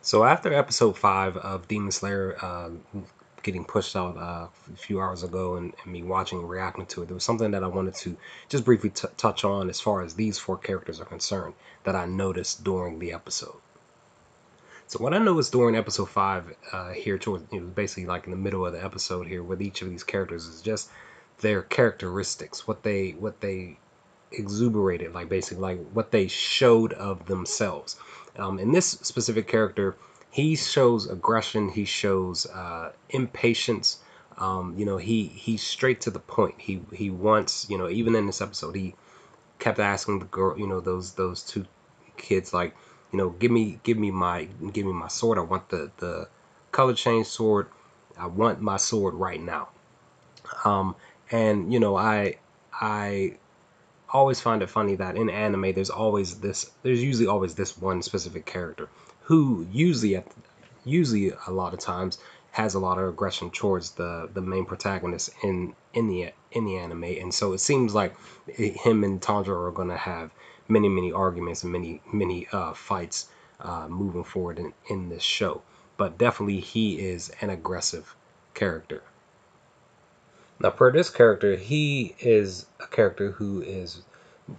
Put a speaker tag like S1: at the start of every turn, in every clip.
S1: So after episode 5 of Demon Slayer getting pushed out a few hours ago and me watching and reacting to it, there was something that I wanted to just briefly touch on as far as these four characters are concerned that I noticed during the episode. So what I noticed during episode 5 here towards basically like in the middle of the episode here with each of these characters is just their characteristics, what they exuberated, like basically like what they showed of themselves. In this specific character, he shows aggression, he shows impatience. He's straight to the point. He wants, even in this episode, he kept asking the girl, those two kids, like, give me my sword. I want the color change sword. I want my sword right now. Um, and I always find it funny that in anime there's usually always this one specific character who usually a lot of times has a lot of aggression towards the main protagonist in the anime, and so it seems like him and Tanjiro are going to have many arguments and many fights moving forward in this show. But definitely he is an aggressive character. Now, per this character, he is a character who is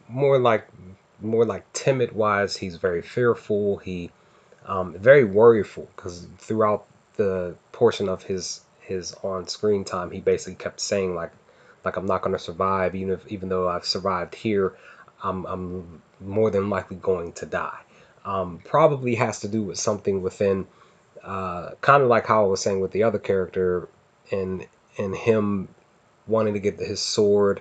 S1: more like more like timid wise. He's very fearful. He very worryful because throughout the portion of his on screen time, he basically kept saying like I'm not going to survive, even though I've survived here. I'm more than likely going to die. Probably has to do with something within, kind of like how I was saying with the other character, and him wanting to get his sword,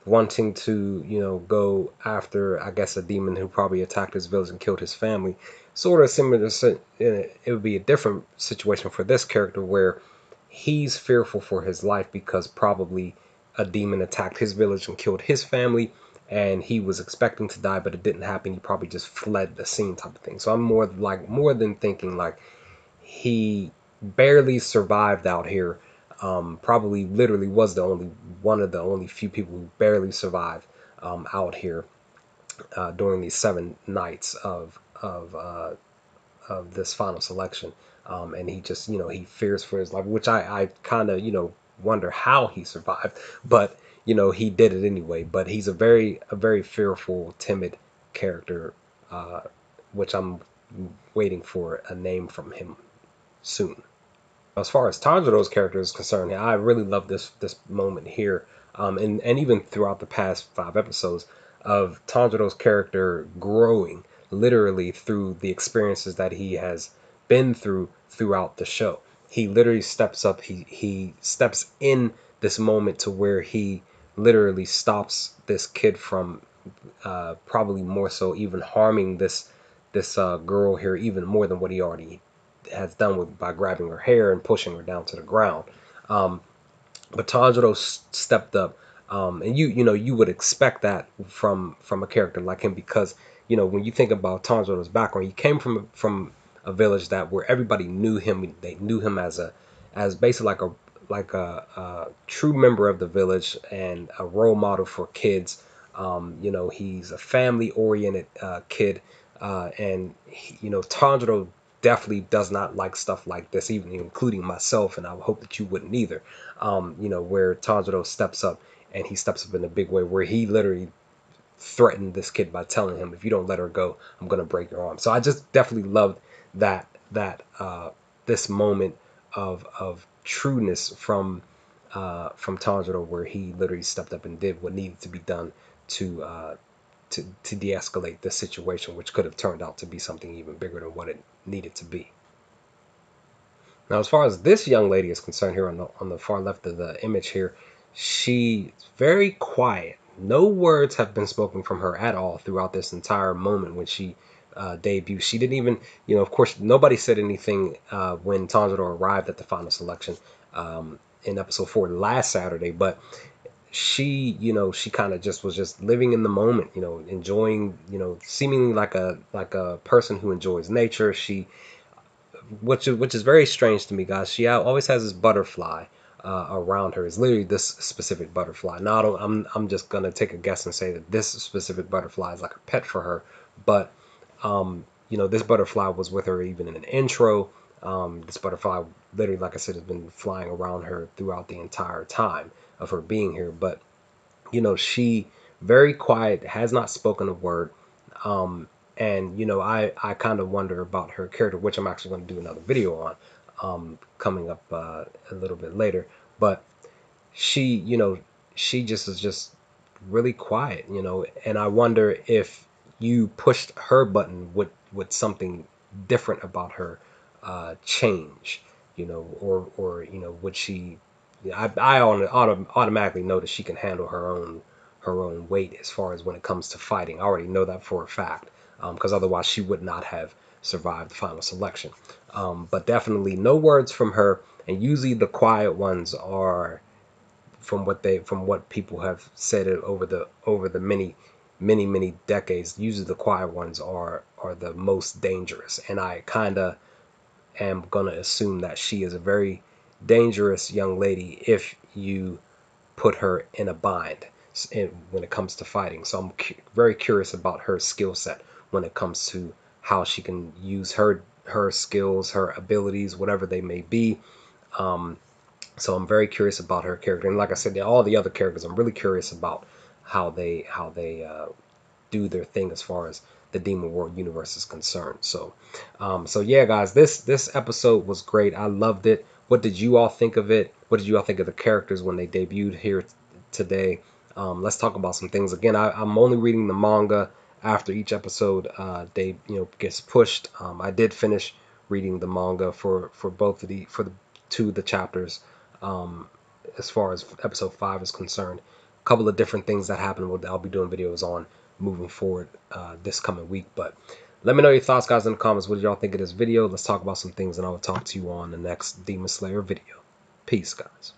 S1: wanting to, go after, I guess, a demon who probably attacked his village and killed his family. Sort of similar to, it would be a different situation for this character where he's fearful for his life because probably a demon attacked his village and killed his family, and he was expecting to die, but it didn't happen. He probably just fled the scene, type of thing. So I'm more than thinking like he barely survived out here. Probably literally was the only one of the only few people who barely survived out here during these 7 nights of this final selection. And he just, he fears for his life, which I kind of, wonder how he survived, but he did it anyway. But he's a very fearful, timid character, uh, which I'm waiting for a name from him soon. As far as Tanjiro's character is concerned, I really love this moment here, and even throughout the past 5 episodes of Tanjiro's character growing literally through the experiences that he has been throughout the show. He literally steps up. He steps in this moment to where he literally stops this kid from probably more so even harming this girl here even more than what he already has done with by grabbing her hair and pushing her down to the ground. Um, but Tanjiro stepped up, and you would expect that from a character like him because when you think about Tanjiro's background, he came from a village that where everybody knew him. They knew him as basically like a true member of the village and a role model for kids. He's a family oriented kid, and Tanjiro definitely does not like stuff like this, even including myself, and I hope that you wouldn't either. Where Tanjiro steps up, and he steps up in a big way, where he literally threatened this kid by telling him, "If you don't let her go, I'm gonna break your arm." So I just definitely loved that this moment of trueness from Tanjiro, where he literally stepped up and did what needed to be done to to de-escalate this situation, which could have turned out to be something even bigger than what it needed to be. Now, as far as this young lady is concerned, here on the far left of the image here, she's very quiet. No words have been spoken from her at all throughout this entire moment when she debuted. She didn't even, of course, nobody said anything when Tanjiro arrived at the final selection in episode 4 last Saturday, but she kind of just was just living in the moment, enjoying, seemingly like a person who enjoys nature. She which is very strange to me, guys. She always has this butterfly around her. It's literally this specific butterfly. Now I'm just gonna take a guess and say that this specific butterfly is like a pet for her, but you know, this butterfly was with her even in an intro. This butterfly, literally, like I said, has been flying around her throughout the entire time of her being here. But you know, she very quiet, has not spoken a word. And you know, I kind of wonder about her character, which I'm actually going to do another video on coming up a little bit later. But she, you know, she just is just really quiet, you know, and I wonder if you pushed her button, would something different about her change, you know, or you know, would she? Automatically know that she can handle her own weight as far as when it comes to fighting. I already know that for a fact, because otherwise she would not have survived the final selection. But definitely no words from her, and usually the quiet ones are from what people have said it over the many decades. Usually the quiet ones are the most dangerous, and I kind of am gonna assume that she is a very dangerous young lady if you put her in a bind when it comes to fighting. So I'm very curious about her skill set when it comes to how she can use her skills, her abilities, whatever they may be. So I'm very curious about her character, and like I said, all the other characters, I'm really curious about how they do their thing as far as the Demon World universe is concerned. So yeah, guys, this episode was great. I loved it. What did you all think of it? What did you all think of the characters when they debuted here today? Let's talk about some things. Again, I'm only reading the manga after each episode they gets pushed. I did finish reading the manga for both of the two of the chapters. Um, as far as episode 5 is concerned, a couple of different things that happened. I'll be doing videos on moving forward this coming week. But let me know your thoughts, guys, in the comments. What did y'all think of this video? Let's talk about some things, and I will talk to you on the next Demon Slayer video. Peace, guys.